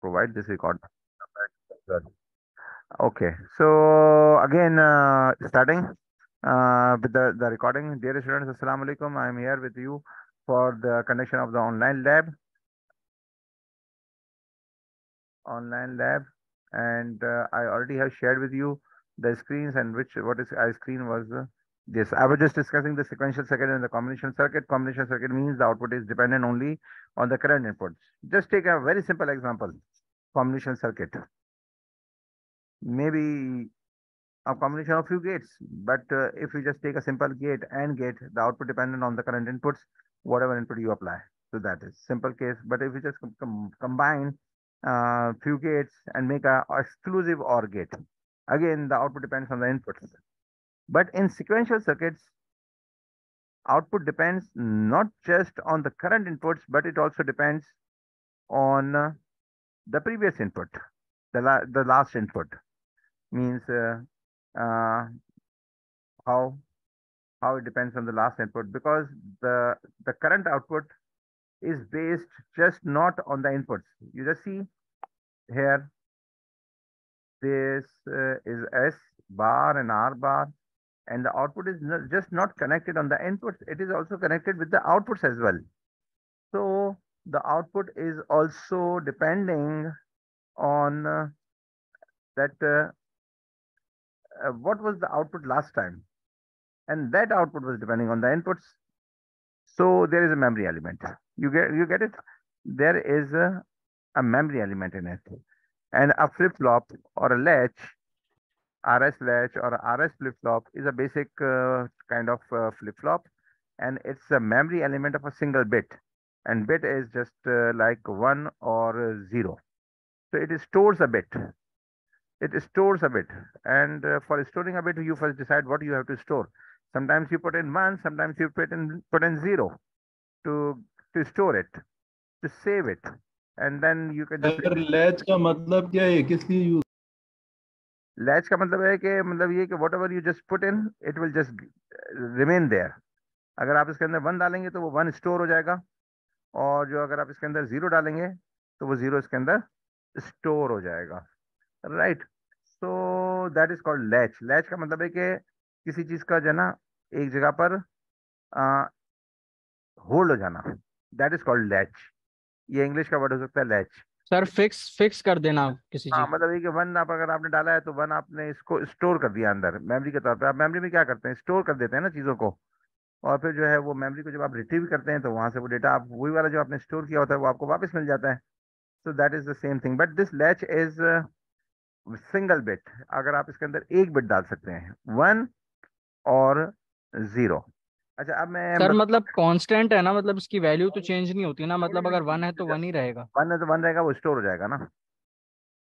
provide this record. Okay, so again, starting with the recording. Dear students, Assalamu alaikum. I am here with you for the connection of the online lab. And I already have shared with you the screens, and what is I screen was this. I was just discussing the sequential circuit and the combination circuit. Combination circuit means the output is dependent only on the current inputs. Just take a very simple example. Combination circuit. Maybe a combination of few gates, but if you just take a simple gate, AND gate, the output dependent on the current inputs, whatever input you apply. So that is simple case. But if you just combine few gates and make a exclusive OR gate, again the output depends on the inputs. But in sequential circuits, output depends not just on the current inputs, but it also depends on the previous input, the last input. Means uh, how it depends on the last input, because the current output is based just not on the inputs. You just see here, this is S bar and R bar, and the output is just not connected on the inputs, it is also connected with the outputs as well. So the output is also depending on that what was the output last time, and that output was depending on the inputs. So there is a memory element. You get it? There is a memory element in it. And a flip-flop or a latch, RS latch or RS flip-flop, is a basic kind of flip-flop, and it's a memory element of a single bit. And bit is just like 1 or 0. So it stores a bit. It stores a bit. And for storing a bit, you first decide what you have to store. Sometimes you put in 1, sometimes you put in 0 to store it, to save it, and then you can just sir latch का मतलब क्या है, किस लिए use? Latch का मतलब है कि मतलब ये कि whatever you just put in, it will just remain there. अगर आप इसके अंदर 1 डालेंगे तो वो 1 स्टोर हो जाएगा, और जो अगर आप इसके अंदर 0 डालेंगे तो वो 0 इसके अंदर स्टोर हो जाएगा. Right. So that is called latch. Latch का मतलब है कि किसी चीज का जो है ना एक जगह पर होल्ड हो जाना, दैट इज कॉल्ड लैच. ये इंग्लिश का वर्ड हो सकता है लैच. सर फिक्स कर देना किसी हाँ, चीज। मतलब ये कि 1 आप अगर आपने डाला है तो 1 आपने इसको स्टोर कर दिया अंदर मेमोरी के तौर पे. आप मेमोरी में क्या करते हैं, स्टोर कर देते हैं ना चीज़ों को, और फिर जो है वो मेमोरी को जब आप रिट्रीव करते हैं तो वहां से वो डेटा आप वही वाला जो आपने स्टोर किया होता है वो आपको वापस मिल जाता है. So that is the same thing, but this latch is single bit. अगर आप इसके अंदर एक बिट डाल सकते हैं, 1 और 0. अच्छा, अब मैं सर मतलब कांस्टेंट है ना, मतलब इसकी वैल्यू तो चेंज नहीं होती ना, मतलब अगर 1 है तो 1 ही रहेगा. 1 है तो 1 रहेगा, वो स्टोर हो जाएगा ना.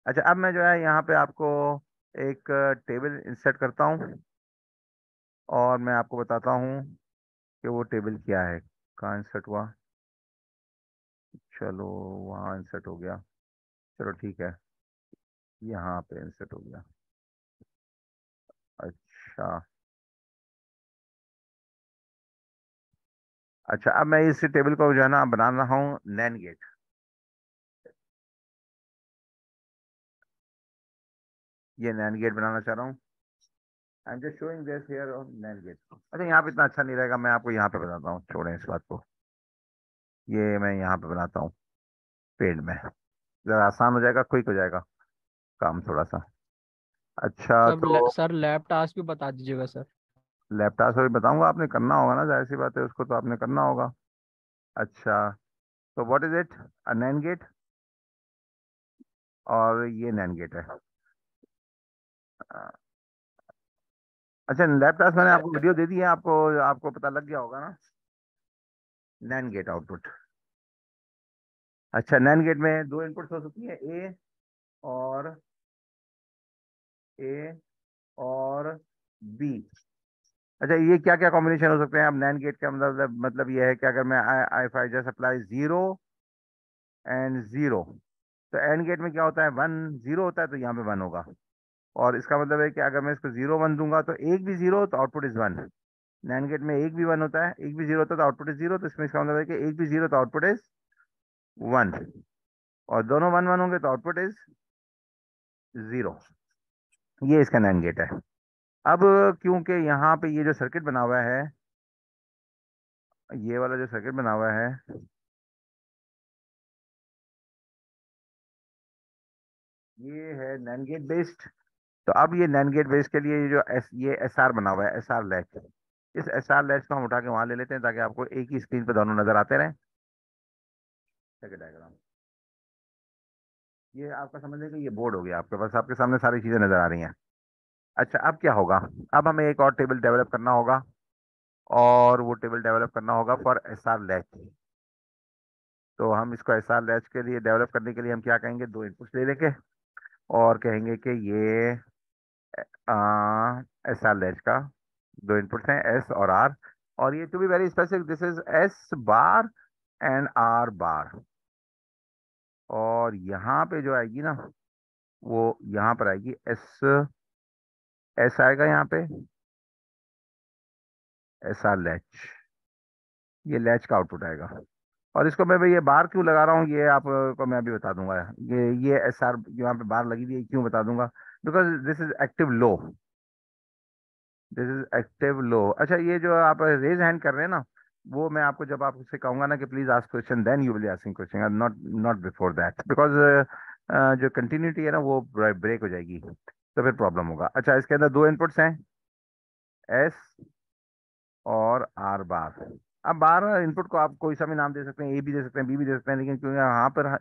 अच्छा, अब मैं जो है यहाँ पे आपको एक टेबल इंसर्ट करता हूँ, और मैं आपको बताता हूँ कि वो टेबल क्या है. कहाँ इंसर्ट हुआ? चलो, वहाँ इंसर्ट हो गया. चलो ठीक है, यहाँ पे इंसर्ट हो गया. अच्छा. अच्छा, अब मैं इस टेबल को जो है ना बना रहा हूँ नैन गेट. ये नैन गेट बनाना चाह रहा हूँ. I am just showing this here on NAND gate. अच्छा, यहाँ पे इतना अच्छा नहीं रहेगा, मैं आपको यहाँ पे बताता हूँ. छोड़ें इस बात को, ये मैं यहाँ पे बनाता हूँ पेड़ में. जरा आसान हो जाएगा, क्विक हो जाएगा काम थोड़ा सा. अच्छा, तो सर लैब टास्क भी बता दीजिएगा सर. लैपटॉप से भी बताऊंगा, आपने करना होगा ना, जाहिर सी बात है, उसको तो आपने करना होगा. अच्छा, तो what is it? A NAND gate, और ये नैन गेट है. अच्छा, लैपटॉप मैंने आपको वीडियो दे दी है, आपको आपको पता लग गया होगा ना नैन गेट आउटपुट. अच्छा, नैन गेट में दो इनपुट हो सकती है, और ए और बी. अच्छा, ये क्या क्या कॉम्बिनेशन हो सकते हैं? अब नैन गेट का मतलब ये है कि अगर मैं आई फाई जस्ट अप्लाई 0 एंड 0, तो एंड गेट में क्या होता है, 1 0 होता है, तो यहाँ पे 1 होगा. और इसका मतलब है कि अगर मैं इसको 0 1 दूंगा तो एक भी 0 तो आउटपुट इज 1. नैन गेट में एक भी 1 होता है, एक भी 0 होता है तो आउटपुट इज 0. तो इसमें इसका मतलब है कि एक भी 0 तो आउटपुट इज 1. और दोनों 1 1 होंगे तो आउटपुट इज 0। ये इसका नैंड गेट है। अब क्योंकि यहाँ पे ये जो सर्किट बना हुआ है, ये वाला जो सर्किट बना हुआ है, ये है नैंड गेट बेस्ड। तो अब ये नैंड गेट बेस्ड के लिए ये एस आर बना हुआ है, एस आर लैच। इस एस आर लैच को हम उठा के वहां ले लेते हैं ताकि आपको एक ही स्क्रीन पे दोनों नजर आते रहें। सर्किट डायग्राम, ये आपका समझ लें कि ये बोर्ड हो गया आपके पास, आपके सामने सारी चीजें नजर आ रही हैं। अच्छा, अब क्या होगा? अब हमें एक और टेबल डेवलप करना होगा, और वो टेबल डेवलप करना होगा फॉर एस आर लैच। तो हम इसको एस आर लैच के लिए डेवलप करने के लिए हम क्या कहेंगे, दो इनपुट्स ले लेंगे और कहेंगे कि ये एस आर लैच का दो इनपुट्स हैं, एस और आर। और ये to be very specific, this is S bar and R bar. और यहाँ पे जो आएगी ना, वो यहाँ पर आएगी एस, एस आएगा यहाँ पे, एस आर लैच, ये लैच का आउटपुट आएगा। और इसको मैं भाई ये बार क्यों लगा रहा हूँ, ये आपको मैं अभी बता दूंगा। ये एस आर यहाँ पे बार लगी हुई है क्यों बता दूंगा, because this is active low, this is active low. अच्छा, ये जो आप रेज हैंड कर रहे हैं ना, वो मैं आपको जब आपसे कहूंगा ना कि please ask question, then you will asking question, not not before that, because जो कंटिन्यूटी है ना वो ब्रेक हो जाएगी, तो फिर प्रॉब्लम होगा। अच्छा, इसके अंदर दो इनपुट्स हैं, एस और आर बार। अब बार इनपुट को आप कोई सा भी नाम दे सकते हैं, ए भी दे सकते हैं, बी भी दे सकते हैं, लेकिन क्योंकि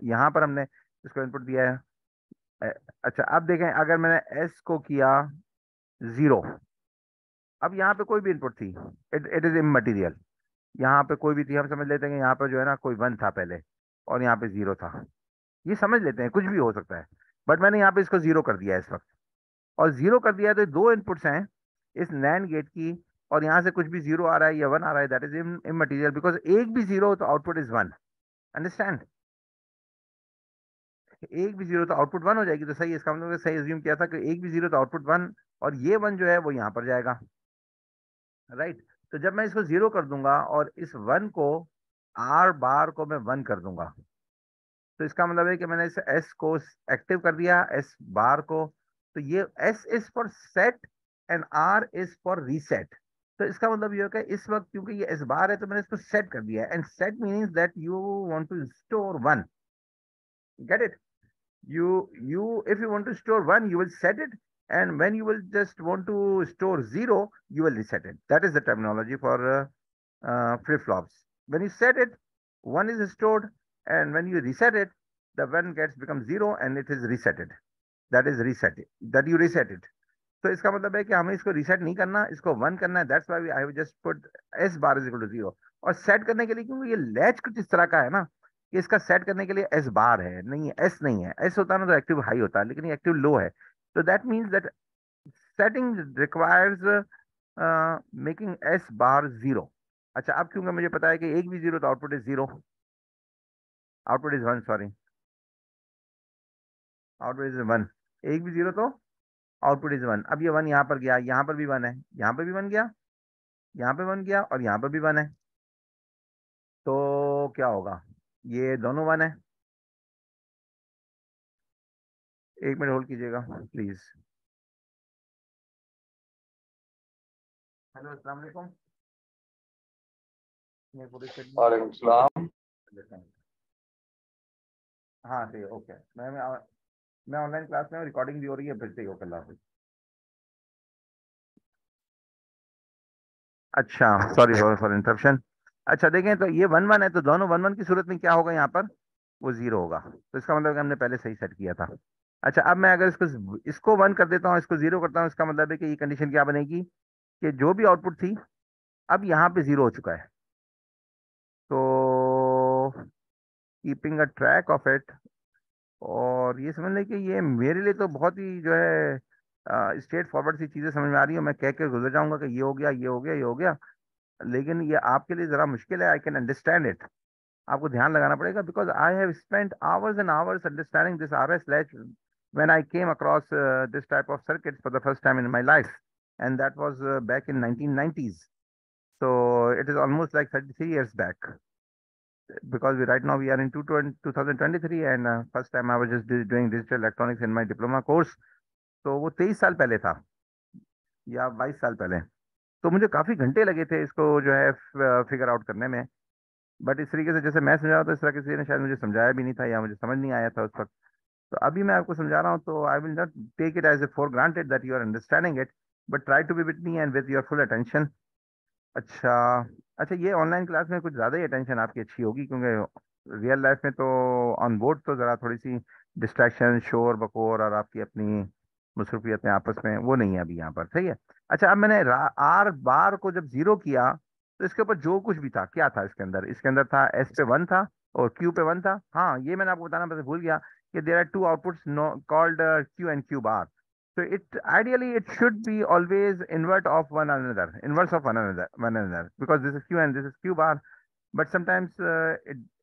यहाँ पर हमने इसको इनपुट दिया है। अच्छा, अब देखें, अगर मैंने एस को किया 0, अब यहाँ पे कोई भी इनपुट थी, इट इज इमटेरियल। यहाँ पे कोई भी थी, हम समझ लेते हैं कि यहाँ पर जो है ना कोई 1 था पहले और यहाँ पे 0 था, ये समझ लेते हैं, कुछ भी हो सकता है। बट मैंने यहाँ पे इसको 0 कर दिया है इस वक्त, और 0 कर दिया है, तो ये दो इनपुट्स हैं इस नैंड गेट की, और यहाँ से कुछ भी 0 आ रहा है या 1 आ रहा है, दैट इज इमटेरियल, बिकॉज एक भी 0 तो आउटपुट इज 1। अंडरस्टैंड? एक भी 0 तो आउटपुट 1 हो जाएगी, तो सही है। इसका मतलब सही अज्यूम किया था कि एक भी 0 तो आउटपुट 1, और ये 1 जो है वो यहाँ पर जाएगा, राइट। तो जब मैं इसको 0 कर दूंगा और इस 1 को, आर बार को मैं 1 कर दूंगा, तो इसका मतलब है कि मैंने इस एस को एक्टिव कर दिया, एस बार को। तो ये S is for set and R is for reset. तो इसका मतलब ये होगा कि इस वक्त क्योंकि ये एस बार है तो मैंने इसको सेट कर दिया है, and set means that you want to store 1। Get it? you if you want to store 1, you will set it, and when you will just want to store 0, you will reset it. That is the terminology for flip flops. When you set it, 1 is stored, and when you reset it, the 1 gets becomes 0 and it is resetted. That is reset it, that you reset it. तो इसका मतलब है कि हमें इसको reset नहीं करना, इसको 1 करना है। That's why I have just put S bar is equal to 0। और सेट करने के लिए, क्योंकि ये लैच कुछ इस तरह का है ना कि इसका सेट करने के लिए एस बार है, नहीं है, एस नहीं है। एस होता है ना तो एक्टिव हाई होता है, लेकिन ये एक्टिव लो है। तो that means that setting requires making S bar 0। अच्छा, अब क्योंकि मुझे पता है कि एक भी 0 तो output is 0, output is 1, sorry, output is 1। एक भी 0 तो आउटपुट इज 1। अब ये 1 यहाँ पर गया, यहाँ पर भी 1 है, यहाँ पर भी 1 गया, यहाँ पे 1 गया, और यहाँ पर भी 1 है। तो क्या होगा? ये दोनों 1 है। एक मिनट होल्ड कीजिएगा प्लीज। हेलो, अस्सलाम वालेकुम। ये पूरी सेटिंग- वालेकुम सलाम। हाँ ठीक है, ओके। मैं ऑनलाइन क्लास में हूँ, रिकॉर्डिंग भी हो रही है, फिर से ही ओके, अल्लाह हाफिज। अच्छा, सॉरी फॉर इंटरप्शन। अच्छा देखें, तो ये 1 1 है, तो दोनों 1 1 की सूरत में क्या होगा यहाँ पर, वो 0 होगा। तो इसका मतलब है कि हमने पहले सही सेट किया था। अच्छा, अब मैं अगर इसको 1 कर देता हूँ, इसको 0 करता हूँ, इसका मतलब है कि ये कंडीशन क्या बनेगी कि जो भी आउटपुट थी, अब यहाँ पे 0 हो चुका है। तो keeping a track of it, और ये समझ लें कि ये मेरे लिए तो बहुत ही जो है स्ट्रेट फॉरवर्ड सी चीज़ें समझ में आ रही है। मैं कह के गुजर जाऊंगा कि ये हो गया, ये हो गया, ये हो गया, लेकिन ये आपके लिए ज़रा मुश्किल है। I can understand it. आपको ध्यान लगाना पड़ेगा, because I have spent hours and hours understanding this R S latch when I came across this type of circuits for the first time in my life, and that was back in 1990s. So it is almost like 33 years back. because right now we are in 2023 and first time I was just doing digital electronics in my diploma course. तो वो 23 साल पहले था या 22 साल पहले। तो मुझे काफी घंटे लगे थे इसको जो है फिगर आउट करने में। बट इस तरीके से जैसे मैं समझा रहा था इस तरह किसी ने शायद मुझे समझाया भी नहीं था या मुझे समझ नहीं आया था उस वक्त। तो अभी मैं आपको समझा रहा हूँ, तो I will not take it as a for granted that you are understanding it, but try to be with me and with your full attention. अच्छा। अच्छा, ये ऑनलाइन क्लास में कुछ ज़्यादा ही अटेंशन आपकी अच्छी होगी, क्योंकि रियल लाइफ में तो ऑन बोर्ड तो ज़रा थोड़ी सी डिस्ट्रैक्शन, शोर बकोर और आपकी अपनी मसरूफियतें आपस में वो नहीं है अभी यहाँ पर, सही है। अच्छा, अब मैंने आर बार को जब जीरो किया तो इसके ऊपर जो कुछ भी था क्या था इसके अंदर था एस पे 1 था और क्यू पे 1 था। हाँ, ये मैंने आपको बताना बस भूल गया कि there are two outputs called Q and Q bar. So it ideally it should be always invert of one another, inverse of one another, because this is Q and this is Q bar. But sometimes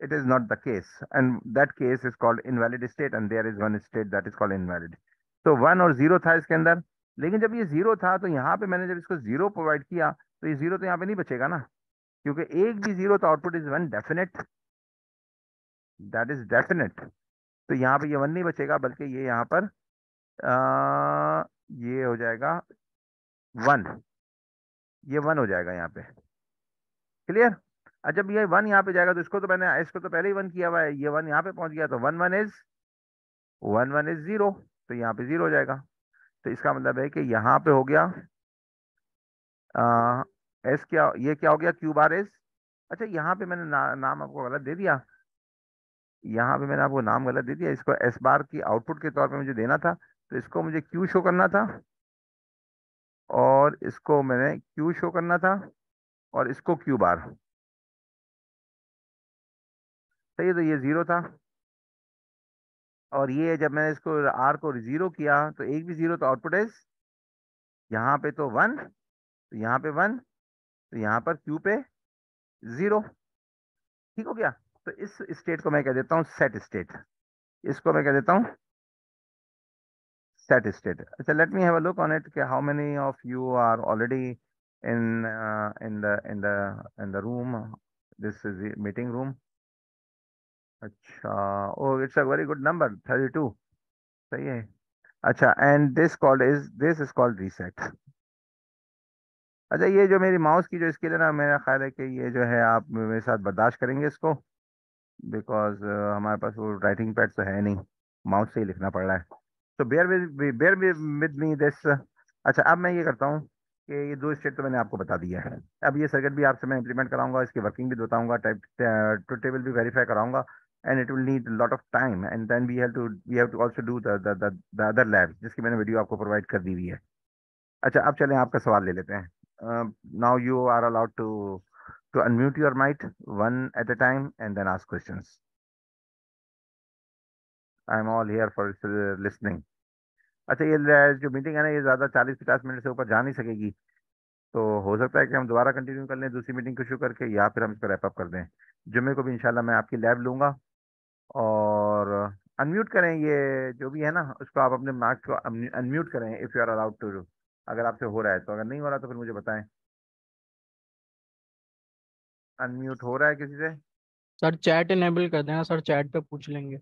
it is not the case, and that case is called invalid state, and there is one state that is called invalid. तो 1 और 0 था इसके अंदर, लेकिन जब ये 0 था तो यहाँ पे मैंने जब इसको 0 प्रोवाइड किया तो ये 0 तो यहाँ पे नहीं बचेगा ना, क्योंकि एक भी 0 तो output is 1 definite, that is definite. तो यहाँ पे ये 1 नहीं बचेगा, बल्कि ये यहाँ पर ये हो जाएगा 1, ये 1 हो जाएगा यहाँ पे। क्लियर? अच्छा, जब ये 1 यहाँ पे जाएगा तो इसको तो पहले ही 1 किया हुआ है, ये 1 यहाँ पे पहुंच गया तो 1 1 इज 0, तो यहाँ पे 0 हो जाएगा। तो इसका मतलब है कि यहाँ पे हो गया एस, क्या ये क्या हो गया, क्यू बार एस। अच्छा, यहाँ पे मैंने नाम आपको गलत दे दिया, यहाँ पे मैंने आपको नाम गलत दे दिया। इसको एस बार की आउटपुट के तौर पे मुझे देना था, तो इसको मुझे क्यू शो करना था और इसको मैंने क्यू शो करना था और इसको क्यू बार। सही है, तो ये 0 था और ये जब मैंने इसको आर को 0 किया तो एक भी 0 तो आउटपुट है यहाँ पे तो 1, तो यहाँ पे 1, तो यहाँ पर क्यू पे 0। ठीक हो गया? तो इस स्टेट को मैं कह देता हूँ सेट स्टेट, इसको मैं कह देता हूँ सेट स्टेट। अच्छा, let me have a look on it कि how many of you are already in in the room, this is meeting room. अच्छा, oh it's a very good number 32, सही है। अच्छा, and this is called reset. अच्छा, ये जो मेरी mouse की जो स्किल है ना, मेरा ख्याल है कि ये जो है आप मेरे साथ बर्दाश्त करेंगे इसको, बिकॉज हमारे पास वो राइटिंग पैड तो है नहीं, माउस से ही लिखना पड़ रहा है। तो बेयर विद मी दिस। अच्छा, अब मैं ये करता हूँ कि ये दो स्टेप तो मैंने आपको बता दिया है। अब ये सर्किट भी आपसे मैं इंप्लीमेंट कराऊंगा, इसकी वर्किंग भी बताऊंगा, टाइप टू टेबल भी वेरीफाई कराऊंगा, and it will need lot of time, and then we have to also do the other lab जिसकी मैंने वीडियो आपको प्रोवाइड कर दी हुई है। अच्छा, अब चलें आपका सवाल ले लेते हैं। Now you are allowed to unmute your mic one at a time and then ask questions. I am all here for listening. अच्छा, ये जो मीटिंग है ना, ये ज़्यादा 40-50 मिनट से ऊपर जा नहीं सकेगी, तो हो सकता है कि हम दोबारा कंटिन्यू कर लें दूसरी मीटिंग को शुरू करके, या फिर हम इसको रैप अप कर दें। जुम्मे को भी इंशाल्लाह मैं आपकी लैब लूंगा। और अनम्यूट करें, ये जो भी है ना उसको आप अपने मार्क्स को अनम्यूट करें if you are allowed to, अगर आपसे हो रहा है तो। अगर नहीं हो रहा तो फिर मुझे बताएं। अनम्यूट हो रहा है किसी से? सर चैट इनेबल कर देना सर, चैट पे पूछ लेंगे।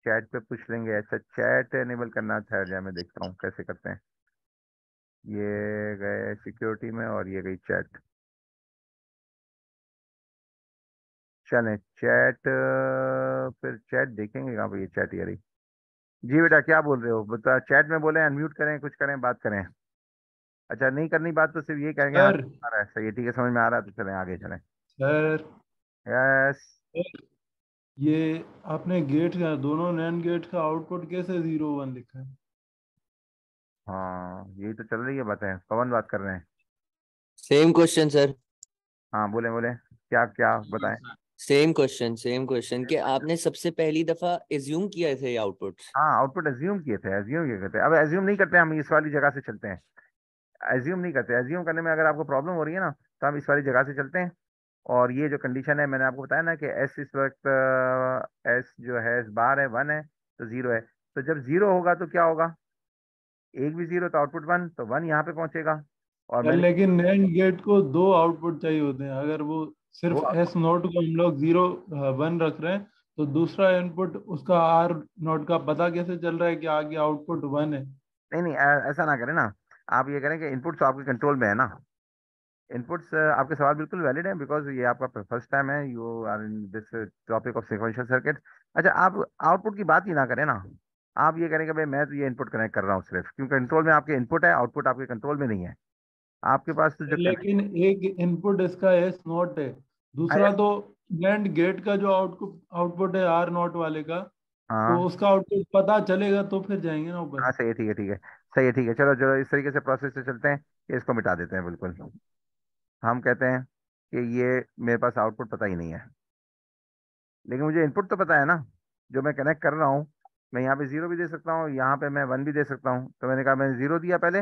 चैट पे पूछ लेंगे? अच्छा, चैट एनेबल करना, ठहर जाए मैं देखता हूँ कैसे करते हैं। ये गए सिक्योरिटी में और ये गई चैट। चलें चैट, फिर चैट देखेंगे कहाँ पे, ये चैट ये रही। जी बेटा, क्या बोल रहे हो बता, चैट में बोले अनम्यूट करें, कुछ करें, बात करें? अच्छा, नहीं करनी बात तो सिर्फ ये कहेंगे हाँ सर आ रहा है, सही है, ठीक है, समझ में आ रहा है, तो चलें आगे चलें। Sir yes. ये आपने गेट का, दोनों नैन गेट का आउटपुट कैसे 0 1 लिखा है? हाँ, यही तो चल रही है बातें, पवन बात कर रहे हैं। Same question sir. हाँ, बोले बोले, क्या क्या बताएं। सेम क्वेश्चन कि आपने सबसे पहली दफा एज्यूम किया थे आउटपुट्स। हाँ, आउटपुट एज्यूम किए थे, एज्यूम किए थे, अब एज्यूम नहीं करते, हम इस वाली जगह से चलते हैं। एज्यूम नहीं करते, एज्यूम करने में अगर आपको प्रॉब्लम हो रही है ना, तो हम इस वाली जगह से चलते हैं। और ये जो कंडीशन है मैंने आपको बताया ना कि एस इस वक्त एस जो है इस बार है 1 है तो 0 है। तो जब 0 होगा तो क्या होगा, एक भी 0 तो आउटपुट 1, तो 1 यहाँ पे पहुंचेगा। और सर मैंने लेकिन नैन गेट को 2 आउटपुट चाहिए होते हैं, अगर वो सिर्फ वो एस नोट को हम लोग 0 1 रख रहे हैं, तो दूसरा इनपुट उसका आर नोट का पता कैसे चल रहा है कि आगे आउटपुट 1 है? नहीं नहीं ऐसा ना करें ना। आप ये करें कि इनपुट तो आपके कंट्रोल में है ना। इनपुट्स आपके सवाल बिल्कुल वैलिड है, बिकॉज ये आपका फर्स्ट टाइम है, you are in this topic of sequential circuit. अच्छा, आप आउटपुट की बात ही ना करें ना। आप ये करें कि भाई मैं तो ये इनपुट कनेक्ट कर रहा हूँ सिर्फ, क्योंकि कंट्रोल में आपके इनपुट है, आउटपुट आपके कंट्रोल में नहीं है। आपके पास तो जो लेकिन एक इनपुट इसका एस नोट है, दूसरा तो NAND गेट का जो आउटपुट आउटपुट है आर नोट वाले का, तो हाँ उसका आउटपुट पता चलेगा तो फिर जाएंगे ना ऊपर। हाँ, सही है, ठीक है ठीक है। सही है, ठीक है, चलो चलो इस तरीके से प्रोसेस से चलते हैं कि इसको मिटा देते हैं बिल्कुल। हम कहते हैं कि ये मेरे पास आउटपुट पता ही नहीं है, लेकिन मुझे इनपुट तो पता है ना, जो मैं कनेक्ट कर रहा हूँ। मैं यहाँ पे जीरो भी दे सकता हूँ, यहाँ पे मैं वन भी दे सकता हूँ। तो मैंने कहा मैंने जीरो दिया पहले,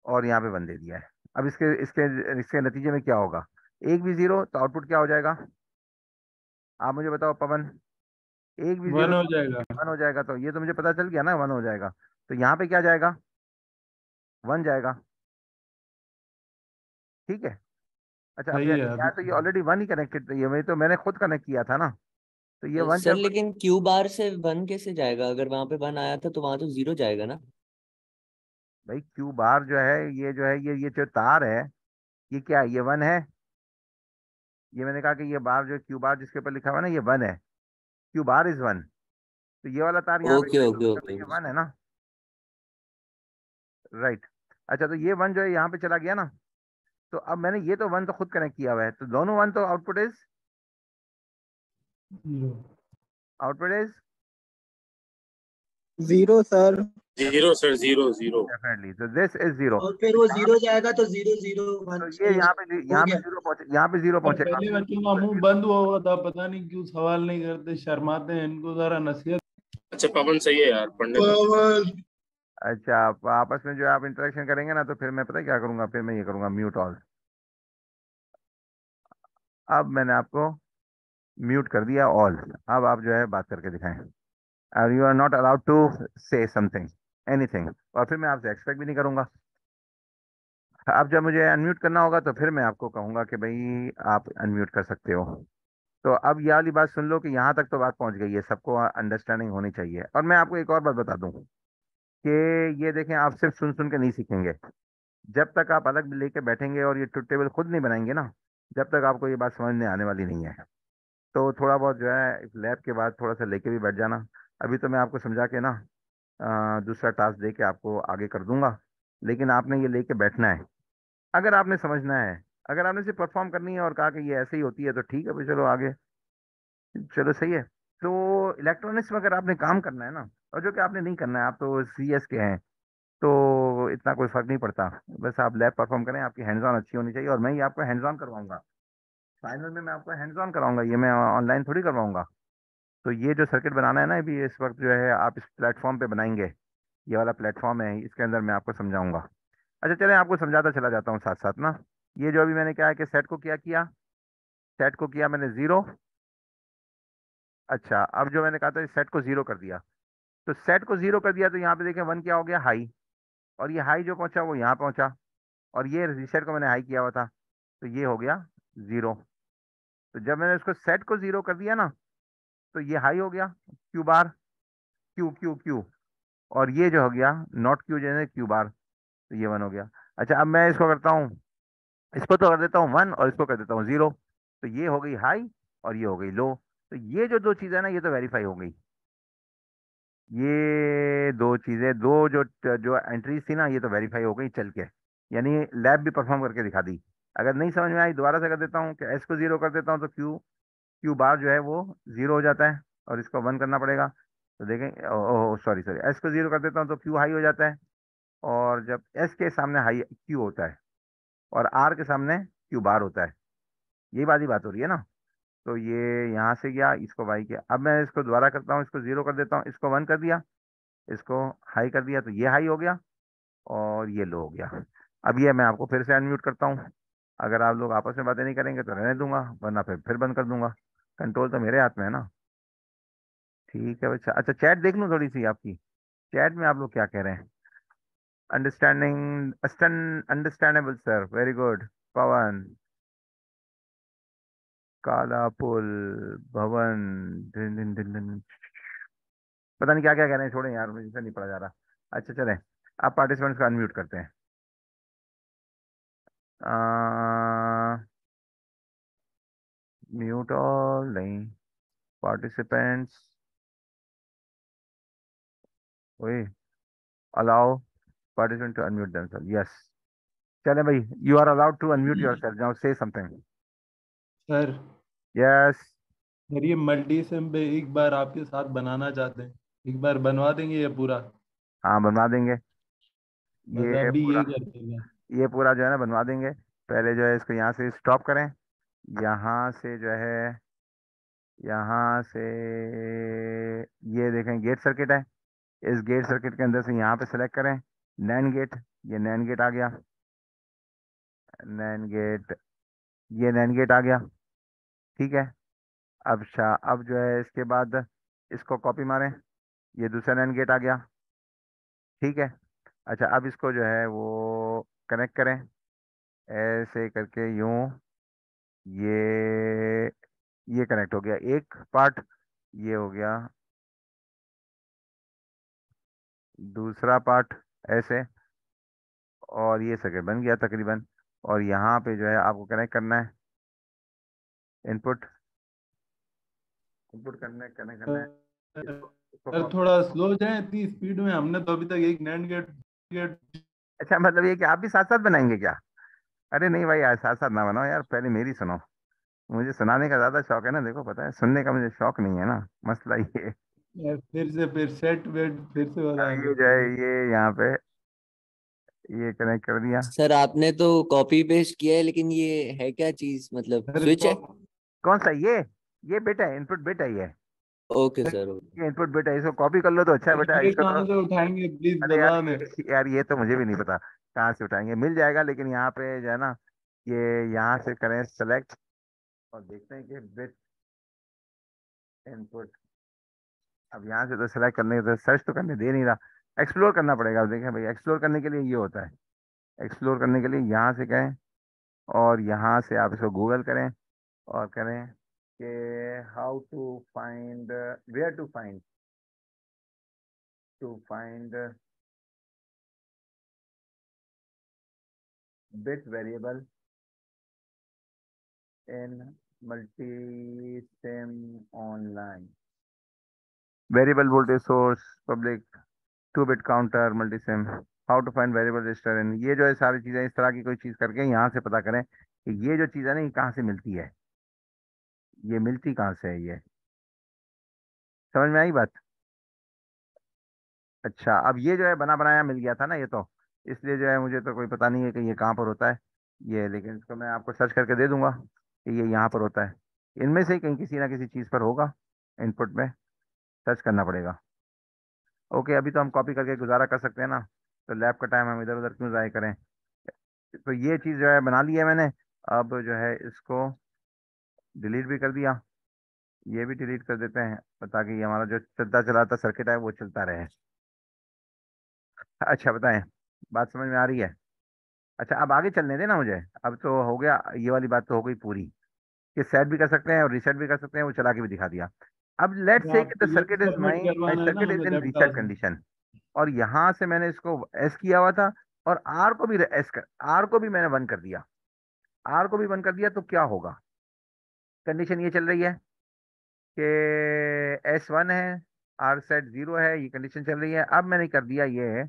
और यहाँ पे वन दे दिया है। अब इसके इसके इसके नतीजे में क्या होगा? एक भी जीरो तो आउटपुट क्या हो जाएगा? आप मुझे बताओ पवन। एक भी जीरो 1 हो तो जाएगा। वन हो जाएगा, तो ये तो मुझे पता चल गया ना, वन हो जाएगा। तो यहाँ पे क्या जाएगा? वन जाएगा। ठीक है। अच्छा, अब सही है अभी। यहाँ तो ये ऑलरेडी वन ही कनेक्टेड था, ये मैंने खुद कनेक्ट किया था ना। तो ये वन सर जब, लेकिन क्यू बार से 1 कैसे जाएगा? अगर वहां पे 1 आया था तो वहां तो 0 जाएगा ना। भाई क्यू बार जो है, ये जो है, ये जो तार है, ये क्या है? ये वन है। ये मैंने कहा कि ये बार जो क्यू बार जिसके ऊपर लिखा हुआ है ना, ये वन है। Q bar is one. तो ये वाला तार यहाँ पे ओके connect ओके होगा, तो ओके। ये वन है ना। राइट। अच्छा, तो ये वन जो है यहाँ पे चला गया ना। तो अब मैंने ये तो वन तो खुद कनेक्ट किया हुआ है, तो दोनों वन, तो zero. Output is zero sir. Zero sir, zero zero. Definitely, तो दिस इज जीरो। और फिर वो जीरो जाएगा तो जीरो जीरो वन तो ये हो यहाँ पे गया। जीरो पहुंचे, यहाँ पे जीरो पर पहुंचेगा। पहले बच्चों का मुंह बंद हुआ हुआ था, पता नहीं क्यों सवाल नहीं करते, शर्माते हैं। इनको जरा नसीहत। अच्छा पवन सही है यार, पढ़ने दो। अच्छा, आप आपस में जो है आप इंटरेक्शन करेंगे ना, तो फिर मैं पता है क्या करूंगा? फिर मैं ये करूंगा, म्यूट ऑल। अब मैंने आपको म्यूट कर दिया ऑल। अब आप जो है बात करके दिखाएं। और you are not allowed to say something, anything. और फिर मैं आपसे एक्सपेक्ट भी नहीं करूंगा। अब जब मुझे अनम्यूट करना होगा, तो फिर मैं आपको कहूंगा कि भाई आप अनम्यूट कर सकते हो। तो अब ये वाली बात सुन लो कि यहाँ तक तो बात पहुंच गई है, सबको अंडरस्टैंडिंग होनी चाहिए। और मैं आपको एक और बात बता दूं कि ये देखें, आप सिर्फ सुन सुन के नहीं सीखेंगे। जब तक आप अलग लेके बैठेंगे और ये ट्रुथ टेबल खुद नहीं बनाएंगे ना, जब तक आपको ये बात समझ में आने वाली नहीं है। तो थोड़ा बहुत जो है लैब के बाद थोड़ा सा लेके भी बैठ जाना। अभी तो मैं आपको समझा के ना दूसरा टास्क दे के आपको आगे कर दूंगा, लेकिन आपने ये लेके बैठना है। अगर आपने समझना है, अगर आपने सिर्फ परफॉर्म करनी है और कहा कि ये ऐसे ही होती है, तो ठीक है भाई, चलो आगे। चलो सही है। तो इलेक्ट्रॉनिक्स में अगर आपने काम करना है ना, और जो कि आपने नहीं करना है, आप तो CS के हैं, तो इतना कोई फर्क नहीं पड़ता। बस आप लैब परफॉर्म करें, आपकी हैंड्स ऑन अच्छी होनी चाहिए, और मैं ही आपको हैंड्स ऑन करवाऊंगा। फाइनल में मैं आपको हैंड्स ऑन कराऊंगा, ये मैं ऑनलाइन थोड़ी करवाऊंगा। तो ये जो सर्किट बनाना है ना, अभी इस वक्त जो है आप इस प्लेटफॉर्म पे बनाएंगे। ये वाला प्लेटफॉर्म है, इसके अंदर मैं आपको समझाऊंगा। अच्छा चलें, आपको समझाता चला जाता हूँ साथ साथ ना। ये जो अभी मैंने क्या है कि सेट को क्या किया, सेट को किया मैंने जीरो। अच्छा, अब जो मैंने कहा था सेट को जीरो कर दिया, तो सेट को जीरो कर दिया, तो यहाँ पे देखें वन क्या हो गया? हाई। और ये हाई जो पहुंचा वो यहाँ पहुंचा। और ये रीसेट को मैंने हाई किया हुआ था, तो ये हो गया जीरो। तो जब मैंने इसको सेट को जीरो कर दिया ना, तो ये हाई हो गया, Q bar, Q Q Q. और ये जो हो गया नॉट क्यू, जैसे क्यू बार, तो ये वन हो गया। अच्छा, अब मैं इसको करता हूँ, इसको तो कर देता हूँ वन, और इसको कर देता हूँ जीरो। तो ये हो गई हाई, और ये हो गई लो। तो ये जो दो चीज़ें ना, ये तो वेरीफाई हो गई। ये दो चीज़ें, दो जो जो एंट्रीज थी ना, ये तो वेरीफाई हो गई चल के। यानी लैब भी परफॉर्म करके दिखा दी। अगर नहीं समझ में आई, दोबारा से कर देता हूँ कि एस को जीरो कर देता हूँ, तो क्यू क्यू बार जो है वो जीरो हो जाता है, और इसको वन करना पड़ेगा। तो देखें, ओह सॉरी सॉरी, एस को जीरो कर देता हूँ तो क्यू हाई हो जाता है। और जब एस के सामने हाई क्यू होता है, और आर के सामने क्यू बार होता है, यही बात ही बात हो रही है ना। तो ये यहाँ से गया, इसको वाई किया। अब मैं इसको दोबारा करता हूँ, इसको जीरो कर देता हूँ, इसको वन कर दिया, इसको हाई कर दिया, तो ये हाई हो गया, और ये लो हो गया। अब ये मैं आपको फिर से अनम्यूट करता हूँ। अगर आप लोग आपस में बातें नहीं करेंगे तो रहने दूंगा, वरना फिर बंद कर दूंगा। कंट्रोल तो मेरे हाथ में है ना। ठीक है बच्चा। अच्छा, चैट देख लूँ थोड़ी सी आपकी। चैट में आप लोग क्या कह रहे हैं? Understanding, understandable sir, very good. Pavan, Kala Pul, भवन, दिन दिन दिन दिन, पता नहीं क्या क्या कह रहे हैं, छोड़ें यार, मुझे से नहीं पढ़ा जा रहा। अच्छा चलें, आप पार्टिसिपेंट्स को अनम्यूट करते हैं। म्यूट ऑल नहीं, पार्टिसिपेंट्स, वही allow participant to unmute themself, yes. चलें भाई, you are allowed to unmute yourself now, say something. Sir yes. Sir ये मल्टी सिम पे एक बार आपके साथ बनाना चाहते हैं, एक बार बनवा देंगे ये पूरा? हाँ बनवा देंगे, बस ये अभी पूरा, ये करते हैं। ये पूरा जो है ना बनवा देंगे। पहले जो है इसको यहाँ से स्टॉप करें, यहाँ से जो है, यहाँ से ये देखें गेट सर्किट है, इस गेट सर्किट के अंदर से यहाँ पे सेलेक्ट करें नैन गेट, ये नैन गेट आ गया, नैन गेट, ये नैन गेट आ गया, ठीक है। अब जो है इसके बाद इसको कॉपी मारें, ये दूसरा नैन गेट आ गया, ठीक है। अच्छा अब इसको जो है वो कनेक्ट करें ऐसे करके, यूं, ये ये कनेक्ट हो गया एक पार्ट, ये हो गया दूसरा पार्ट ऐसे, और ये सर्किट बन गया तकरीबन। और यहाँ पे जो है आपको कनेक्ट करना है, इनपुट, इनपुट कनेक्ट करना है इसको सर थोड़ा स्लो जाए, इतनी स्पीड में हमने तो अभी तक एक नैंड गेट गेट अच्छा मतलब ये कि आप भी साथ साथ बनाएंगे क्या? अरे नहीं भाई यार, साथ साथ ना बनाओ यार, पहले मेरी सुनो, मुझे सुनाने का ज्यादा शौक है ना, देखो पता है, सुनने का मुझे शौक नहीं है ना, मसला ये है। फिर से फिर सेट वेट फिर से अब बताएंगे ये जो है, पहले। ये यहाँ पे ये कनेक्ट कर दिया। सर आपने तो कॉपी पेस्ट किया है, लेकिन ये है क्या चीज, मतलब सर स्विच है? कौन सा ये बेटा है, इनपुट बेटा ही है, ओके सर, ओके। ये इनपुट बेटा है, इसको कॉपी कर लो तो अच्छा है बेटा, ये इसको तो, कहाँ से उठाएंगे प्लीज अरे यार बता दें। यार ये तो मुझे भी नहीं पता कहाँ से उठाएंगे, मिल जाएगा, लेकिन यहाँ पे जो है ना, ये यहाँ से करें सेलेक्ट, और देखते हैं कि बिट इनपुट, अब यहाँ से तो सेलेक्ट करने तो सर्च तो करने दे नहीं रहा, एक्सप्लोर करना पड़ेगा। अब देखें भाई, एक्सप्लोर करने के लिए ये होता है, एक्सप्लोर करने के लिए यहाँ से कहें, और यहाँ से आप इसको गूगल करें और करें कि how to find, where to find bit variable in Multisim online, variable voltage source, public, two bit counter, Multisim, how to find variable register in, ये जो है सारी चीजें इस तरह की कोई चीज करके यहाँ से पता करें कि ये जो चीज है ना, ये कहाँ से मिलती है, ये मिलती कहाँ से है, ये समझ में आई बात? अच्छा अब ये जो है बना बनाया मिल गया था ना ये तो, इसलिए जो है मुझे तो कोई पता नहीं है कि ये कहाँ पर होता है ये, लेकिन इसको मैं आपको सर्च करके दे दूंगा कि ये यहाँ पर होता है, इनमें से ही कहीं किसी ना किसी चीज़ पर होगा, इनपुट में सर्च करना पड़ेगा। ओके अभी तो हम कॉपी करके गुजारा कर सकते हैं ना, तो लैब का टाइम हम इधर उधर क्यों ज़ाया करें। तो ये चीज़ जो है बना ली है मैंने, अब जो है इसको डिलीट भी कर दिया, ये भी डिलीट कर देते हैं ताकि ये हमारा जो चलता चलाता सर्किट है वो चलता रहे। अच्छा बताएं, बात समझ में आ रही है? अच्छा अब आगे चलने देना मुझे, अब तो हो गया, ये वाली बात तो हो गई पूरी, कि सेट भी कर सकते हैं और रीसेट भी कर सकते हैं, वो चला के भी दिखा दिया। अब लेट्स तो से कि द आपको ये सर्किट इज सबमिट माई करवाना है ना सर्किट इज हमें इन रीसेट लैपटॉप में। कंडीशन, और यहाँ से मैंने इसको एस किया हुआ था, और आर को भी एस कर, आर को भी मैंने वन कर दिया, आर को भी वन कर दिया, तो क्या होगा, कंडीशन ये चल रही है कि एस वन है, आर सेट जीरो है, ये कंडीशन चल रही है। अब मैंने कर दिया ये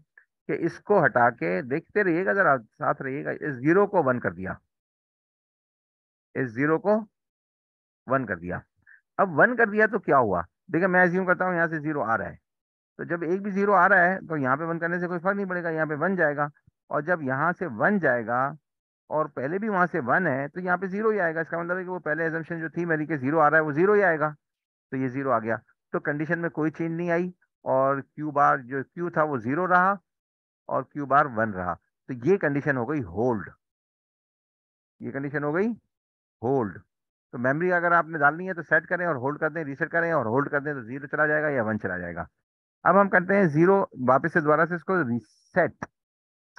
कि इसको हटा के देखते रहिएगा जरा, साथ रहिएगा, इस जीरो को वन कर दिया, इस जीरो को वन कर दिया। अब वन कर दिया तो क्या हुआ, देखिए मैं एज्यूम करता हूँ यहाँ से जीरो आ रहा है, तो जब एक भी जीरो आ रहा है तो यहाँ पे वन करने से कोई फर्क नहीं पड़ेगा, यहाँ पे वन जाएगा, और जब यहाँ से वन जाएगा और पहले भी वहां से वन है तो यहाँ पे जीरो ही आएगा, इसका मतलब है कि वो पहले एजम्पशन जो थी मेरी के जीरो आ रहा है वो जीरो ही आएगा, तो ये जीरो आ गया, तो कंडीशन में कोई चेंज नहीं आई, और क्यू बार जो क्यू था वो जीरो रहा, और क्यू बार वन रहा, तो ये कंडीशन हो गई होल्ड, ये कंडीशन हो गई होल्ड। तो मेमोरी अगर आपने डालनी है तो सेट करें और होल्ड कर दें, रीसेट करें और होल्ड कर दें, तो जीरो चला जाएगा या वन चला जाएगा। अब हम करते हैं जीरो, वापस से दोबारा से इसको रीसेट,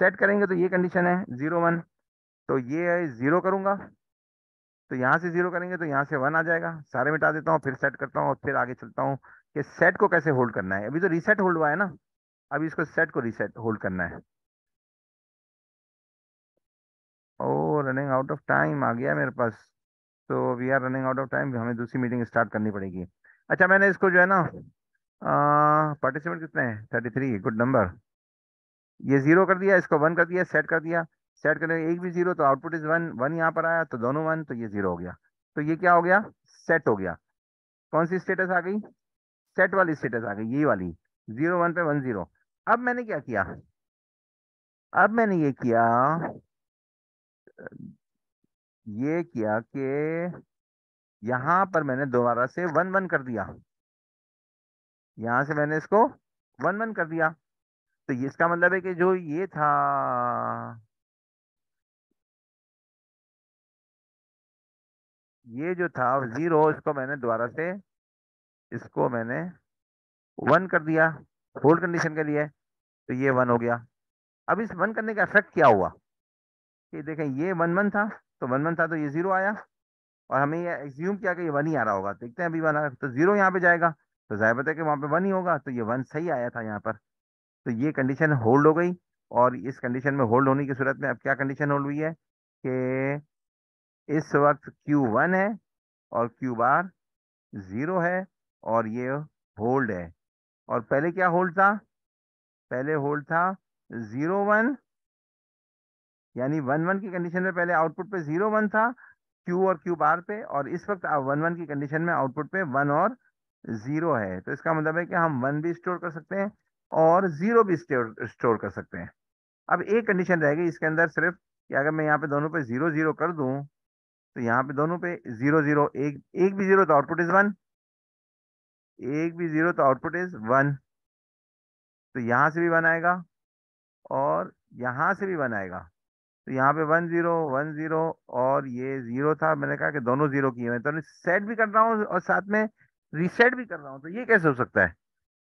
सेट करेंगे तो ये कंडीशन है जीरो वन, तो ये जीरो करूंगा तो यहाँ से 0 करेंगे तो यहाँ से 1 आ जाएगा। सारे मिटा देता हूँ, फिर सेट करता हूँ और फिर आगे चलता हूँ कि सेट को कैसे होल्ड करना है। अभी तो रीसेट होल्ड हुआ है ना, अभी इसको सेट को रीसेट होल्ड करना है। Oh running out of time आ गया मेरे पास, तो we are running out of time, हमें दूसरी मीटिंग स्टार्ट करनी पड़ेगी। अच्छा मैंने इसको जो है ना, पार्टिसिपेंट कितने हैं, 33, गुड नंबर। ये 0 कर दिया, इसको 1 कर दिया, सेट कर दिया। सेट करने एक भी 0 तो आउटपुट इज 1, 1 यहाँ पर आया तो दोनों 1, तो ये 0 हो गया। तो ये क्या हो गया, सेट हो गया। कौन सी स्टेटस आ गई, सेट वाली स्टेटस आ गई, ये वाली 0 1 पे 1 0। अब मैंने क्या किया, अब मैंने ये किया कि यहां पर मैंने दोबारा से 1 1 कर दिया, यहां से मैंने इसको 1 1 कर दिया। तो ये इसका मतलब है कि जो ये था, ये जो था 0, इसको मैंने दोबारा से, इसको मैंने 1 कर दिया होल्ड कंडीशन के लिए, तो ये 1 हो गया। अब इस 1 करने का इफेक्ट क्या हुआ कि देखें, ये 1 1 था, तो 1 1 था तो ये 0 आया, और हमें ये एज्यूम किया कि ये 1 ही आ रहा होगा। देखते हैं अभी 1 आ रहा है, तो 0 यहाँ पे जाएगा, तो जाहिर बात है कि वहां पे 1 ही होगा, तो ये 1 सही आया था यहाँ पर। तो ये कंडीशन होल्ड हो गई, और इस कंडीशन में होल्ड होने की सूरत में अब क्या कंडीशन होल्ड हुई है कि इस वक्त Q1 है और Q बार 0 है, और ये होल्ड है। और पहले क्या होल्ड था, पहले होल्ड था 0 1, यानी 1 1 की कंडीशन में पहले आउटपुट पे 0 1 था Q और Q बार पे, और इस वक्त 1 1 की कंडीशन में आउटपुट पे 1 और 0 है। तो इसका मतलब है कि हम 1 भी स्टोर कर सकते हैं और 0 भी स्टोर कर सकते हैं। अब एक कंडीशन रह गई इसके अंदर सिर्फ, कि अगर मैं यहाँ पे दोनों पे 0 0 कर दूं, तो यहाँ पे दोनों पे 0 0, एक भी 0 तो आउटपुट इज 1, एक भी 0 तो आउटपुट इज 1। तो यहाँ से भी 1 आएगा और यहाँ से भी 1 आएगा। तो यहाँ पे 1 0 1 0, और ये 0 था, मैंने कहा कि दोनों 0 किए हुए हैं, तो मैं सेट भी कर रहा हूँ और साथ में रीसेट भी कर रहा हूँ, तो ये कैसे हो सकता है।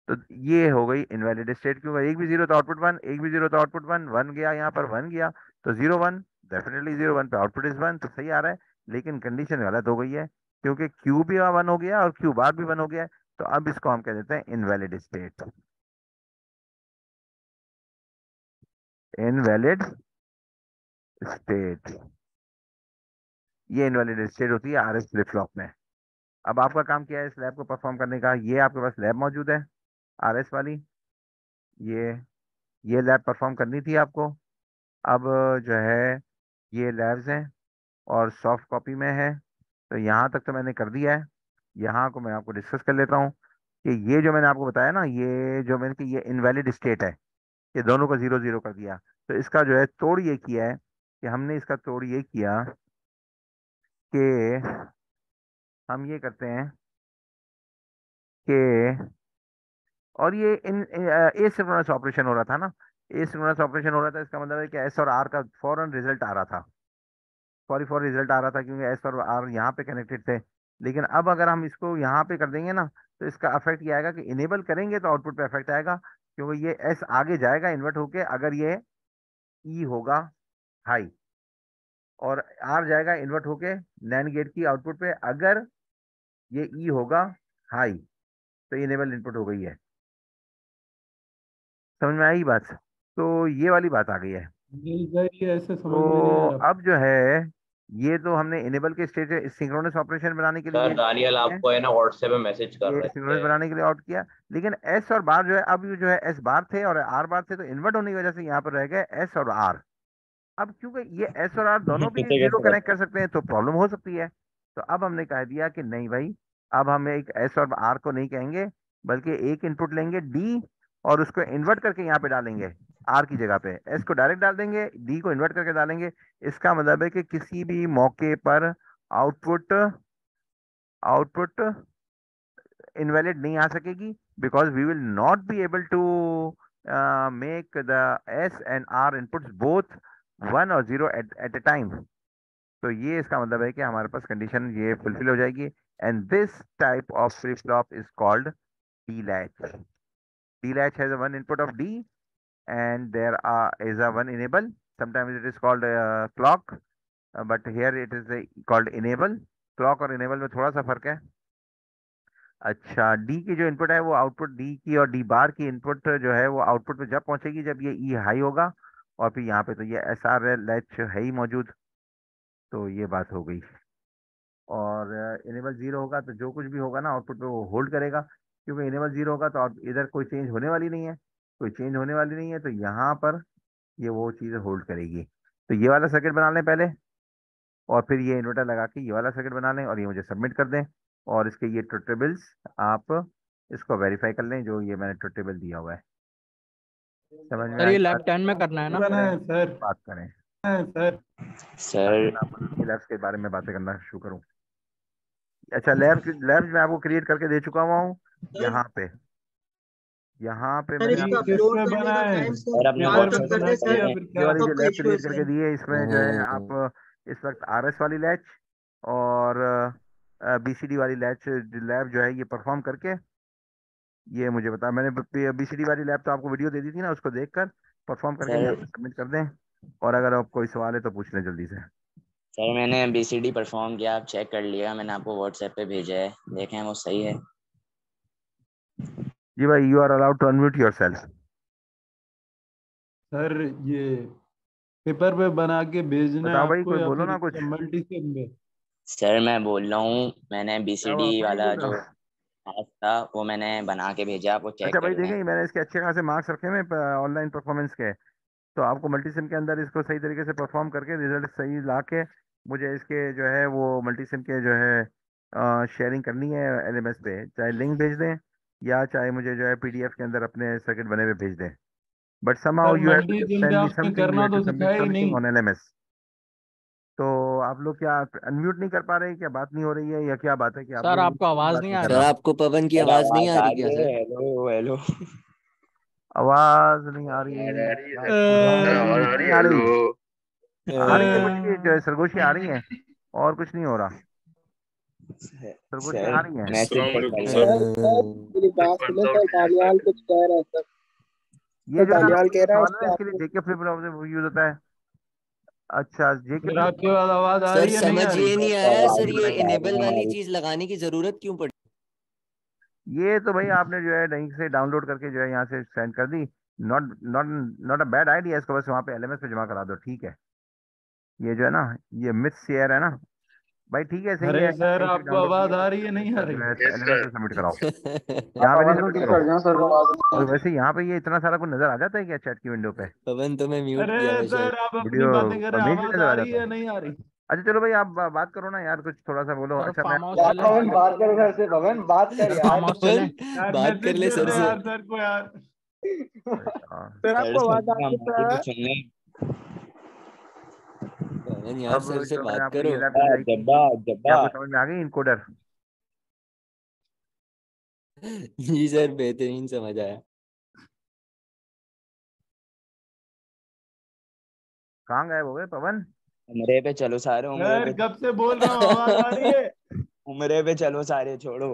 तो ये हो गई इनवैलिड स्टेट, क्योंकि एक भी 0 तो आउटपुट 1, एक भी 0 तो आउटपुट 1, 1 गया यहाँ पर, 1 गया, तो 0 1, डेफिनेटली 0 1 पे आउटपुट इज 1, तो सही आ रहा है। लेकिन कंडीशन गलत हो गई है, क्योंकि Q भी 1 हो गया और Q बार भी 1 हो गया है। तो अब इसको हम कह देते हैं इनवैलिड स्टेट, इनवैलिड स्टेट, ये इनवैलिड स्टेट होती है RS फ्लिप फ्लॉप में। अब आपका काम क्या है इस लैब को परफॉर्म करने का, ये आपके पास लैब मौजूद है RS वाली, ये ये लैब परफॉर्म करनी थी आपको। अब जो है ये लैब्स हैं और सॉफ्ट कॉपी में है, तो यहाँ तक तो मैंने कर दिया है। यहाँ को मैं आपको डिस्कस कर लेता हूँ कि ये जो मैंने आपको बताया ना, ये जो मैंने कि ये इनवैलिड स्टेट है, ये दोनों को 0 0 कर दिया। तो इसका जो है तोड़ ये किया है कि हमने इसका तोड़ ये किया कि हम ये करते हैं कि, और ये इन एसिंक्रोनस ऑपरेशन हो रहा था ना, एसिंक्रोनस ऑपरेशन हो रहा था, इसका मतलब है कि एस और आर का फौरन रिजल्ट आ रहा था, फौरी रिजल्ट आ रहा था, क्योंकि एस और आर यहाँ पे कनेक्टेड थे। लेकिन अब अगर हम इसको यहाँ पे कर देंगे ना, तो इसका इफेक्ट ये आएगा कि इनेबल करेंगे तो आउटपुट पे इफेक्ट आएगा, क्योंकि ये एस आगे जाएगा इन्वर्ट होके अगर ये ई होगा हाई, और आर जाएगा इन्वर्ट होके नैंड गेट की आउटपुट पे अगर ये ई होगा हाई, तो इनेबल इनपुट हो गई है। समझ में आई बात, तो ये वाली बात आ गई है। नहीं सर, ये ऐसे समझ में नहीं तो आया। अब जो है ये तो हमने इनेबल के स्टेज सिंक्रोनस ऑपरेशन बनाने के लिए सर दानियल आपको है ना व्हाट्सएप पे मैसेज कर ये रहे सिंक्रोनस थे। बनाने के लिए आउट किया। लेकिन एस और बार जो है, अब ये जो है एस बार थे और आर बार थे, तो इन्वर्ट होने की वजह से यहाँ पर रह गए एस और आर। अब क्योंकि ये एस और आर दोनों भी 0 कनेक्ट कर सकते हैं, तो प्रॉब्लम हो सकती है। तो अब हमने कह दिया कि नहीं भाई, अब हम एक एस और आर को नहीं कहेंगे, बल्कि एक इनपुट लेंगे डी, और उसको इन्वर्ट करके यहाँ पे डालेंगे आर की जगह पे, एस को डायरेक्ट डाल देंगे, डी को इन्वर्ट करके डालेंगे। इसका मतलब है कि किसी भी मौके पर आउटपुट आउटपुट इनवैलिड नहीं आ सकेगी, because we will not be able to make the S and R inputs both 1 और 0 एट ए टाइम। तो ये इसका मतलब है कि हमारे पास कंडीशन ये फुलफिल हो जाएगी, and this type of flip flop is called D latch. D latch has one input of D and there is a one enable, sometimes it is called clock, but here it is called enable. Clock और enable में थोड़ा सा फर्क है। अच्छा, D की जो input है वो आउटपुट, डी की और डी बार की इनपुट जो है वो आउटपुट पे जब पहुंचेगी जब ये ई हाई होगा, और फिर यहाँ पे तो ये एस आर लैच है ही मौजूद, तो ये बात हो गई। और इनेबल जीरो होगा तो जो कुछ भी होगा ना आउटपुट पे वो होल्ड करेगा, क्योंकि इनेबल जीरो होगा तो इधर कोई चेंज होने वाली नहीं है, कोई चेंज होने वाली नहीं है, तो यहाँ पर ये वो चीज़ होल्ड करेगी। तो ये वाला सर्किट बना लें पहले, और फिर ये इन्वर्टर लगा के ये वाला सर्किट बना लें, और ये मुझे सबमिट कर दें, और इसके ये ट्रुथ टेबल्स आप इसको वेरीफाई कर लें जो ये मैंने ट्रुथ टेबल दिया हुआ है। समझ में सर आई ये लैब बात? 10 में करना है ना? बना है सर, बात करें सर। सर ताकि लैब्स के बारे में बातें करना शुरू करूँ। अच्छा, लैब मैं आपको क्रिएट करके दे चुका हुआ हूँ। यहाँ पे सर मैंने इसको आपको किस अपलोड पे करने बना का है? टाइम सर अपने बाद पेपर तक पे कर WhatsApp दे बना सर। है या फिर ये क्या? वाली जो आपका लैब इशू है क्रिएट करके सर। दी है इसमें जो है आप इस वक्त आरएस वाली लैच और बीसीडी वाली लैब जो है ये परफॉर्म करके ये मुझे बता, मैंने बीसीडी वाली लैब तो आपको वीडियो दे दी थी ना, उसको देखकर परफॉर्म करके यहाँ सर पे सबमिट कर दें, और अगर आप कोई सवाल है तो पूछ लें जल्दी से। सर मैंने BCD परफॉर्म किया, आप चेक कर लिया, मैंने आपको WhatsApp पे भेजा है, देखें वो सही है। जी भाई, you are allowed to unmute yourself. Sir ये पेपर पे बना के भेजना है बताओ भाई, आपको कोई या बोलो फिर ना कुछ। मल्टी सिम में? सर मैं बोल रहा हूँ, मैंने क्या हुआ, BCD कोई नहीं वाला बोल जो रहा? टास्क था वो मैंने बना के भेजा, आपको चेक अच्छा भाई, कर लें। देखें मैंने इसके अच्छे खासे मार्क्स रखे हुए ऑनलाइन परफॉर्मेंस के, तो आपको मल्टीसिम के अंदर इसको सही तरीके से परफॉर्म करके रिजल्ट सही ला के मुझे इसके जो है वो मल्टीसिम के जो है शेयरिंग करनी है एलएमएस पे, चाहे लिंक भेज दें या चाहे मुझे जो है पीडीएफ के अंदर अपने सर्किट बने हुए भेज दें, but somehow sir you have to multi SIM पे send me आपने something, you करना have तो to submit सिखाया ही something नहीं। on LMS। तो आप लोग क्या अनम्यूट नहीं कर पा रहे हैं, क्या बात नहीं हो रही है, या क्या बात है कि आप सर लोग आपको आवाज बात नहीं नहीं आ कर रही? सर रहा? आपको पवन की सर आवाज नहीं आवाज आ आ रही क्या रही सर? है? Hello hello. आवाज नहीं आ रही है? नहीं आ रही? आ रही है कुछ, जो है सरगोशी आ रही है, और कुछ नहीं हो रहा, सरगोशी आ सर रही है। मैसेज अस्सलाम चेक वालेकुम कर सर। लें। मेरी बात सुनो सर, दानियाल कुछ कह रहा है सर। ये जो है ना दानियाल कह जो रहा है सवाल है उसके ना, इसके लिए आपको। जेके फ्लिप यूज होता है। अच्छा, जेके सर फ्लिप आपके बाद आवाज आ सर रही है नहीं आ समझ रही? ये नहीं सर आया सर, आवाज ये नहीं आ रही, इनेबल नहीं आ वाली रही। चीज लगाने की जरूरत क्यों पड़ी? ये तो भाई आपने जो है लिंक से डाउनलोड करके जो है यहाँ से सेंड कर दी। Not not not a bad idea, इसको बस वहाँ पे एलएमएस पे जमा करा दो, ठीक है। ये जो है ना, ये मिथ शेयर है ना भाई, ठीक है, सही अरे है, सर लिंक से आपको डाउनलोड आवाज किया आ तो रही है नहीं आ इसका जो रही? है यस एलएमएस सर। पे सबमिट कराओ, आप यहाँ पे नहीं आवाज सबमिट ठीक करो। कर जाओ सर, आवाज नहीं आ और रही। वैसे यहाँ पे ये इतना सारा कुछ नजर आ जाता है क्या चैट की विंडो पे? पवन तुम्हें म्यूट अरे किया है शायद। सर आप अपनी वीडियो बातें करें, इमेज भी आवाज नजर आ आ रही जाता है है? नहीं आ रही? अच्छा चलो भाई, आप बात करो ना यार, कुछ थोड़ा सा बोलो। सर अच्छा मैं फार्म हाउस यार चले? पवन बात कर घर से, पवन बात कर सर यार। फार्म हाउस चले? पवन यार बात कर मैसेज ले कर सर दे से। यार सर को यार। सर सर आपको आवाज आ सुनना, रही है हमारी भी सर? सुन लें। पवन यार अब सर से जो मैंने बात आपको करो। ये लैब समझाई थी, जब्बा क्या जब्बा। आपको समझ में आ गई इनकोडर? जी सर बेहतरीन समझ आया। कहाँ गायब हो गए पवन? उमरे पे चलो सारे, उमरे सर पे। कब से बोल रहा हूँ, आवाज आ रही है? उमरे पे चलो सारे, छोड़ो।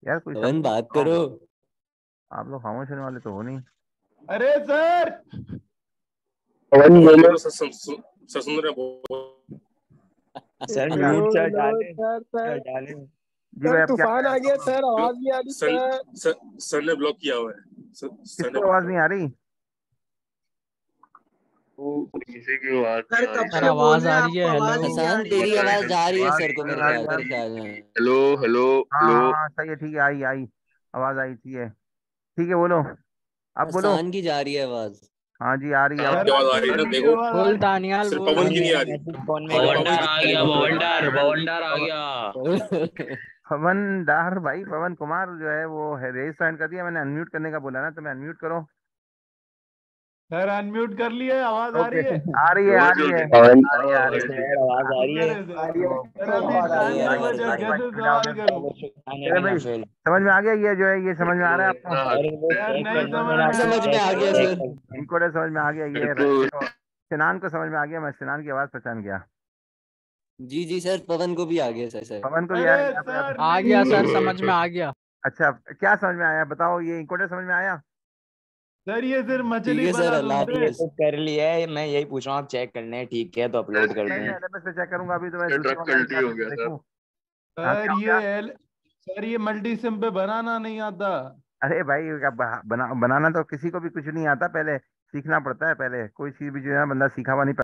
यार कोई पवन समझ बात करो। आप लोग खामोश होने वाले तो हो नहीं। अरे सर पवन बोलो। बोलो सर, सर सुन रहे हैं? सर क्या? म्यूट हेलो सर हेलो डाले, सर। सर सर डाले। जी सर भाई, अब क्या तूफान आ गया सर, आवाज नहीं आ रही सर सर। सर ने ब्लॉक किया हुआ है। सर ने किसको आवाज नहीं आ रही? किसी की आवाज सर कब सर से बोल आवाज रहे आ हैं, रही है, आपको हेलो? आवाज ही नहीं आ हसन रही तेरी है। आवाज जा रही है आवाज सर को, नहीं मेरे आ रही ख्याल यार। मेरे ख्याल में। हेलो हेलो हाँ हेलो। हाँ सही है, ठीक है, आई आई आवाज आई थी है, ठीक है, बोलो, अब बोलो। हसन की जा रही है आवाज। हाँ जी, आ रही है आपकी सर आवाज। आवाज आ आपकी रही है ना, मेरी भी देखो। आवाज आ बोल रही? दानियाल सिर्फ बोल। पवन की नहीं मेरा आ रही। मैसेज फोन में अगर गया। पवन बवंडर की आ आ रही गया, तो बवंडर बवंडर आ गया। पवन डार भाई, पवन कुमार जो है वो है रेस साइन कर दिया, मैंने अनम्यूट करने का बोला ना, तो मैं अनम्यूट करो। सर अनम्यूट कर लिए, आवाज आ ओके, रही है? आ रही है, आ रही है, पवन आ रही है, आ रही है, ठीक है। सर आवाज आ रही है। मेरे से आ रही है तो सर सर, अभी आवाज आ रही टाइम है। नहीं बराबर बचा, बराबर। कैसे सवाल करूं? चलो भाई, समझ में आ गया ये जो है, ये समझ में आ रहा है आपको? सर वो यार चेक नहीं करना, समझ मैंने में आपको समझ में आ गया चेक सर। कर। इनको समझ में आ गया, ये देखो, सिनान को समझ में आ गया, मैं सिनान की आवाज पहचान गया। जी जी सर, पवन को भी आ गया सर सर। पवन को भी अरे आया यहाँ पे सर आ नहीं। गया सर, समझ में आ गया। अच्छा, क्या समझ में आया बताओ, ये इनकोडर समझ में आया? सर ये सिर्फ मछली ठीक है सर, वाला अल्लाह सुनते हैं। हाफिज। तो कर लिया है, मैं यही पूछ रहा हूँ आप चेक कर लें, ठीक है तो अपलोड कर नहीं दूं। मैं LMS पे चेक करूंगा अभी तो मैं ये दूसरे ट्रक online कल्टी हो classes गया में सर। देखूं। हाँ, सर क्या हो ये गया? सर ये मल्टी सिम पे बनाना नहीं आता। अरे भाई अब बनाना तो किसी को भी कुछ नहीं आता, पहले सीखना पड़ता है, पहले कोई चीज भी जो है ना बंदा सीखा हुआ नहीं